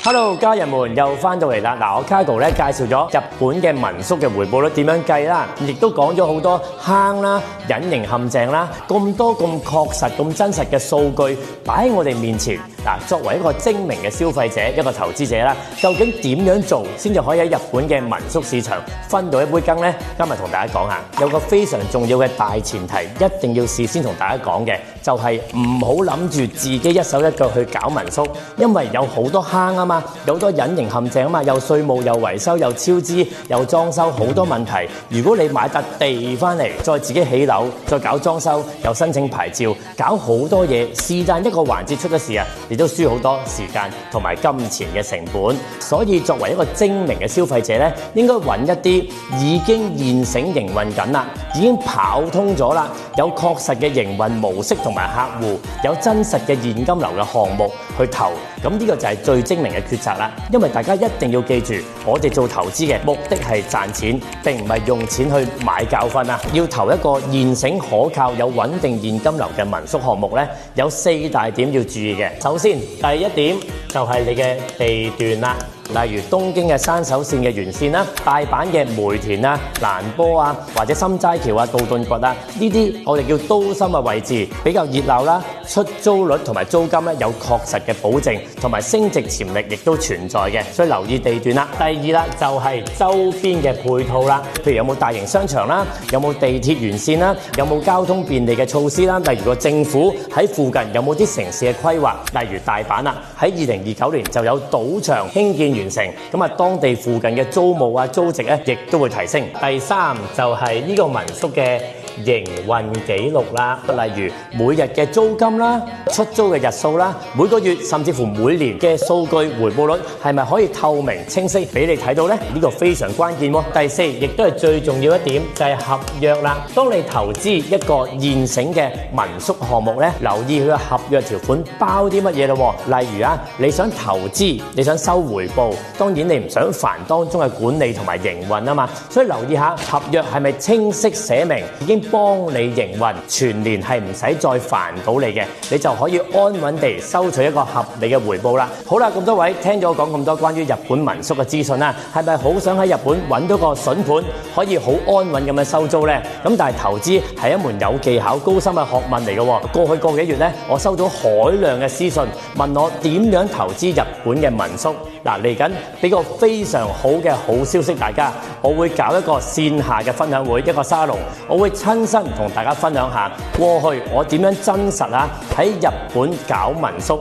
Hello， 家人們又翻到嚟啦！嗱，我 Cargo 咧介紹咗日本嘅民宿嘅回報率點樣計啦，亦都講咗好多坑啦、隱形陷阱啦，咁多咁確實、咁真實嘅數據擺喺我哋面前。嗱，作為一個精明嘅消費者、一個投資者啦，究竟點樣做先至可以喺日本嘅民宿市場分到一杯羹呢？今日同大家講下，有個非常重要嘅大前提，一定要事先同大家講嘅，就係唔好諗住自己一手一腳去搞民宿，因為有好多坑啊嘛，有好多隱形陷阱啊嘛，又稅務又維修又超支又裝修，好多問題。如果你買笪地翻嚟，再自己起樓，再搞裝修，又申請牌照，搞好多嘢，是但一個環節出咗事啊，你都輸好多時間同埋金錢嘅成本。所以作為一個精明嘅消費者咧，應該揾一啲已經現成營運緊啦，已經跑通咗啦，有確實嘅營運模式同埋客戶，有真實嘅現金流嘅項目去投。咁呢個就係最精明嘅抉擇啦。因為大家一定要記住，我哋做投資嘅目的係賺錢，並唔係用錢去買教訓啊。要投一個現成可靠、有穩定現金流嘅民宿項目咧，有4大點要注意嘅。首先，第一點就係你嘅地段啦。例如東京嘅山手線嘅沿線啦，大阪嘅梅田啊、蘭波啊，或者心齋橋啊、道頓堀啊，呢啲我哋叫都心嘅位置，比較熱鬧啦，出租率同埋租金咧有確實嘅保證，同埋升值潛力亦都存在嘅，所以留意地段啦。第二啦，就係周邊嘅配套啦，譬如有冇大型商場啦，有冇地鐵沿線啦，有冇交通便利嘅措施啦，例如個政府喺附近有冇啲城市嘅規劃，例如大阪啦，喺2029年就有賭場興建完成，咁啊當地附近嘅租務啊租值咧，亦都會提升。第三就係呢個民宿嘅營運記錄啦，例如每日嘅租金啦、出租嘅日數啦、每個月甚至乎每年嘅數據回報率係咪可以透明清晰俾你睇到呢？呢個非常關鍵喎。第四，亦都係最重要一點，就係合約啦。當你投資一個現成嘅民宿項目呢，留意佢嘅合約條款包啲乜嘢咯。例如啊，你想投資，你想收回報，當然你唔想煩當中嘅管理同埋營運啊嘛，所以留意下合約係咪清晰寫明已經幫你營運，全年係唔使再煩到你嘅，你就可以安穩地收取一個合理嘅回報啦。好啦，咁多位聽咗我講咁多關於日本民宿嘅資訊啦，係咪好想喺日本揾到個筍盤，可以好安穩咁樣收租呢？咁但係投資係一門有技巧、高深嘅學問嚟嘅喎。過去個幾月呢，我收到海量嘅私信，問我點樣投資日本嘅民宿。嗱，嚟緊俾個非常好嘅好消息大家，我會搞一個線下嘅分享會，一個沙龍，我會親身同大家分享下過去我點樣真實喺日本搞民宿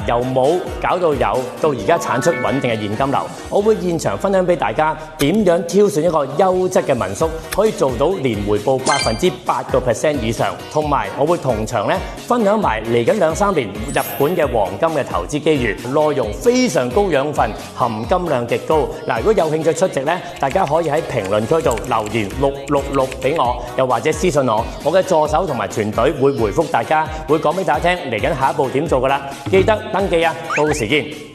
由冇搞到有，到而家產出穩定嘅現金流。我會現場分享俾大家點樣挑選一個優質嘅民宿，可以做到年回報8%以上，同埋我會同場咧分享埋嚟緊2-3年日本嘅黃金嘅投資機遇，內容非常高養分，含金量極高。嗱，如果有興趣出席咧，大家可以喺評論區度留言666俾我，又或者私信我，我嘅助手同埋團隊會回覆大家，會講俾大家聽嚟緊下一步點做噶啦。記得登記啊，到時見。